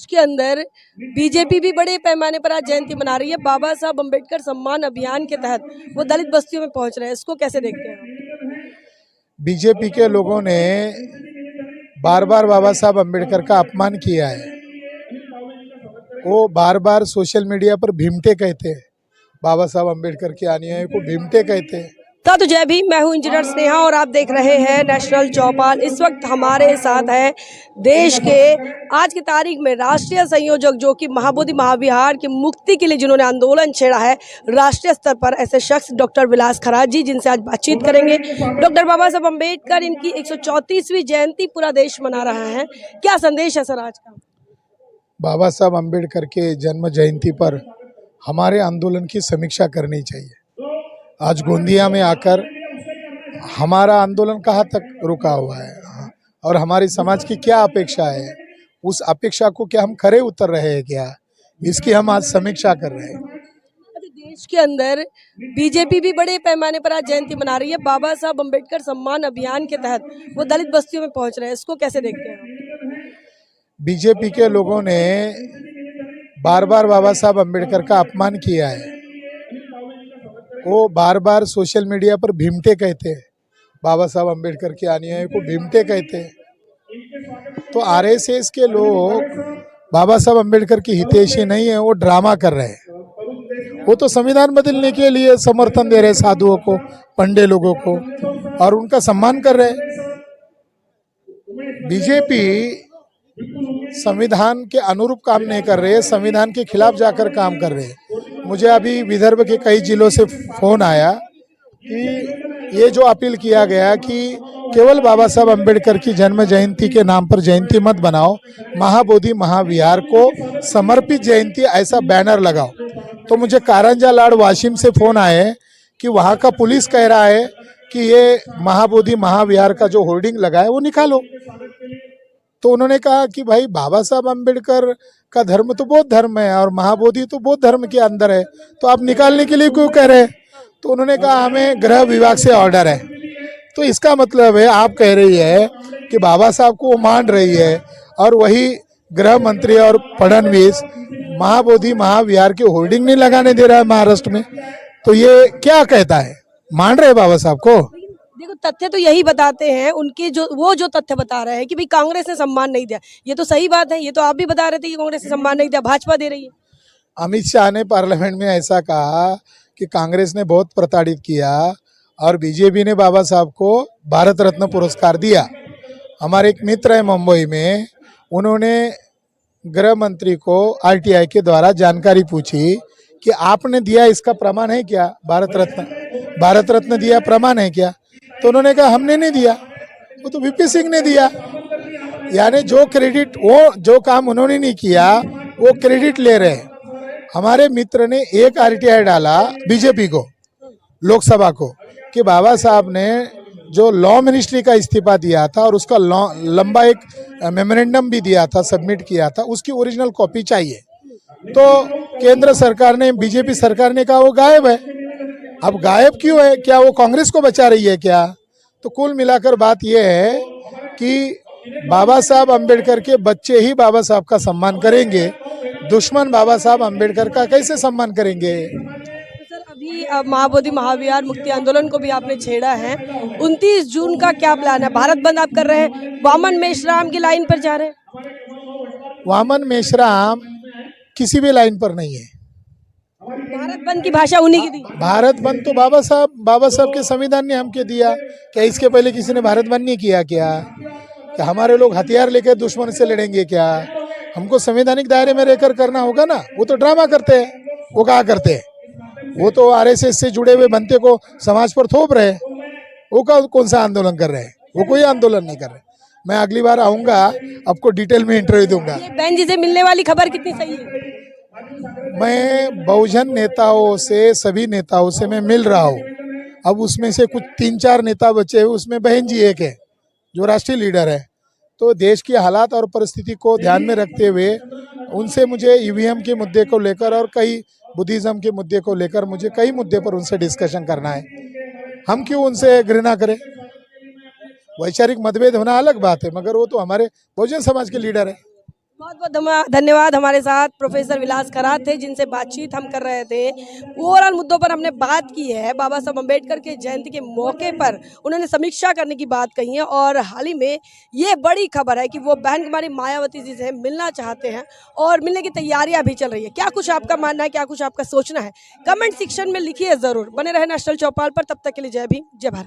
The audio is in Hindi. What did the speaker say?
के अंदर बीजेपी भी बड़े पैमाने पर आज जयंती मना रही है। बाबा साहब अम्बेडकर सम्मान अभियान के तहत वो दलित बस्तियों में पहुंच रहे हैं, इसको कैसे देखते हैं आप? बीजेपी के लोगों ने बार बार बाबा साहब अम्बेडकर का अपमान किया है। वो बार बार सोशल मीडिया पर भीमटे कहते हैं, बाबा साहब अम्बेडकर के अनुयायियों को भीमटे कहते हैं। तो जय भीम, मैं हूं इंजीनियर स्नेहा और आप देख रहे हैं नेशनल चौपाल। इस वक्त हमारे साथ है देश के आज की तारीख में राष्ट्रीय संयोजक, जो कि महाबोधि महाविहार की मुक्ति के लिए जिन्होंने आंदोलन छेड़ा है राष्ट्रीय स्तर पर, ऐसे शख्स डॉक्टर विलास खरात जी, जिनसे आज बातचीत करेंगे। डॉक्टर बाबा साहब अम्बेडकर, इनकी 134वीं जयंती पूरा देश मना रहा है, क्या संदेश है सर आज का? बाबा साहब अम्बेडकर के जन्म जयंती पर हमारे आंदोलन की समीक्षा करनी चाहिए। आज गोंदिया में आकर हमारा आंदोलन कहाँ तक रुका हुआ है और हमारी समाज की क्या अपेक्षा है, उस अपेक्षा को क्या हम खरे उतर रहे हैं क्या, इसकी हम आज समीक्षा कर रहे हैं। देश के अंदर बीजेपी भी बड़े पैमाने पर आज जयंती मना रही है। बाबा साहब अम्बेडकर सम्मान अभियान के तहत वो दलित बस्तियों में पहुंच रहे हैं, इसको कैसे देखते हैं आप? बीजेपी के लोगों ने बार बार बाबा साहब अम्बेडकर का अपमान किया है। वो बार बार सोशल मीडिया पर भीमटे कहते हैं, बाबा साहब अम्बेडकर के अनुयायियों को भीमटे कहते हैं। तो आरएसएस के लोग बाबा साहब अम्बेडकर की हितैषी नहीं है, वो ड्रामा कर रहे हैं। वो तो संविधान बदलने के लिए समर्थन दे रहे साधुओं को, पंडे लोगों को, और उनका सम्मान कर रहे हैं। बीजेपी संविधान के अनुरूप काम नहीं कर रहे, संविधान के खिलाफ जाकर काम कर रहे हैं। मुझे अभी विदर्भ के कई जिलों से फोन आया कि ये जो अपील किया गया कि केवल बाबा साहब अम्बेडकर की जन्म जयंती के नाम पर जयंती मत बनाओ, महाबोधि महाविहार को समर्पित जयंती ऐसा बैनर लगाओ। तो मुझे कारंजा लाड़ वाशिम से फोन आए कि वहाँ का पुलिस कह रहा है कि ये महाबोधि महाविहार का जो होर्डिंग लगा है वो निकालो। तो उन्होंने कहा कि भाई, बाबा साहब अम्बेडकर का धर्म तो बौद्ध धर्म है और महाबोधि तो बौद्ध धर्म के अंदर है, तो आप निकालने के लिए क्यों कह रहे हैं? तो उन्होंने कहा हमें गृह विभाग से ऑर्डर है। तो इसका मतलब है आप कह रही है कि बाबा साहब को वो मान रही है और वही गृह मंत्री और फडणवीस महाबोधि महाविहार के होर्डिंग नहीं लगाने दे रहा है महाराष्ट्र में। तो ये क्या कहता है, मान रहे बाबा साहब को? देखो, तथ्य तो यही बताते हैं उनके, जो तथ्य बता रहे हैं कि भाई कांग्रेस ने सम्मान नहीं दिया, ये तो सही बात है। ये तो आप भी बता रहे थे कि कांग्रेस ने सम्मान नहीं दिया, भाजपा दे रही है। अमित शाह ने पार्लियामेंट में ऐसा कहा कि कांग्रेस ने बहुत प्रताड़ित किया और बीजेपी ने बाबा साहब को भारत रत्न पुरस्कार दिया। हमारे एक मित्र है मुंबई में, उन्होंने गृह मंत्री को आरटीआई के द्वारा जानकारी पूछी कि आपने दिया, इसका प्रमाण है क्या? भारत रत्न दिया, प्रमाण है क्या? तो उन्होंने कहा हमने नहीं दिया, वो तो वीपी सिंह ने दिया। यानी जो क्रेडिट, वो जो काम उन्होंने नहीं किया वो क्रेडिट ले रहे हैं। हमारे मित्र ने एक आरटीआई डाला बीजेपी को, लोकसभा को, कि बाबा साहब ने जो लॉ मिनिस्ट्री का इस्तीफा दिया था और उसका लंबा एक मेमोरेंडम भी दिया था, सबमिट किया था, उसकी ओरिजिनल कॉपी चाहिए। तो केंद्र सरकार ने, बीजेपी सरकार ने कहा वो गायब है। अब गायब क्यों है? क्या वो कांग्रेस को बचा रही है क्या? तो कुल मिलाकर बात यह है कि बाबा साहब अम्बेडकर के बच्चे ही बाबा साहब का सम्मान करेंगे, दुश्मन बाबा साहब अम्बेडकर का कैसे सम्मान करेंगे? सर, अभी महाबोधि महाविहार मुक्ति आंदोलन को भी आपने छेड़ा है। 29 जून का क्या प्लान है? भारत बंद आप कर रहे हैं, वामन मेश्राम की लाइन पर जा रहे हैं। वामन मेश्राम किसी भी लाइन पर नहीं है। भारत बंद की भाषा उन्हीं की दी। भारत बंद तो बाबा साहब के संविधान ने हमके दिया। क्या इसके पहले किसी ने भारत बंद नहीं किया क्या? हमारे लोग हथियार लेकर दुश्मन से लड़ेंगे क्या? हमको संवैधानिक दायरे में रहकर करना होगा ना। वो तो ड्रामा करते हैं। वो क्या करते हैं? वो तो आरएसएस से जुड़े हुए बनते को समाज पर थोप रहे हैं। वो कौन सा आंदोलन कर रहे हैं? वो कोई आंदोलन नहीं कर रहे। मैं अगली बार आऊँगा, आपको डिटेल में इंटरव्यू दूंगा। बहन जी से मिलने वाली खबर कितनी सही है? मैं बहुजन नेताओं से, सभी नेताओं से मैं मिल रहा हूँ। अब उसमें से कुछ 3-4 नेता बचे हुए, उसमें बहन जी एक है जो राष्ट्रीय लीडर है। तो देश की हालात और परिस्थिति को ध्यान में रखते हुए उनसे मुझे ईवीएम के मुद्दे को लेकर और कई बुद्धिज्म के मुद्दे को लेकर मुझे कई मुद्दे पर उनसे डिस्कशन करना है। हम क्यों उनसे घृणा करें? वैचारिक मतभेद होना अलग बात है, मगर वो तो हमारे बहुजन समाज के लीडर है। बहुत बहुत धन्यवाद। हमारे साथ प्रोफेसर विलास करात थे जिनसे बातचीत हम कर रहे थे। ओवरऑल मुद्दों पर हमने बात की है। बाबा साहब अम्बेडकर के जयंती के मौके पर उन्होंने समीक्षा करने की बात कही है और हाल ही में ये बड़ी खबर है कि वो बहन कुमारी मायावती जी से मिलना चाहते हैं और मिलने की तैयारियां भी चल रही है। क्या कुछ आपका मानना है, क्या कुछ आपका सोचना है, कमेंट सेक्शन में लिखिए ज़रूर। बने रहे नेशनल चौपाल पर, तब तक के लिए जय भीम, जय भारत।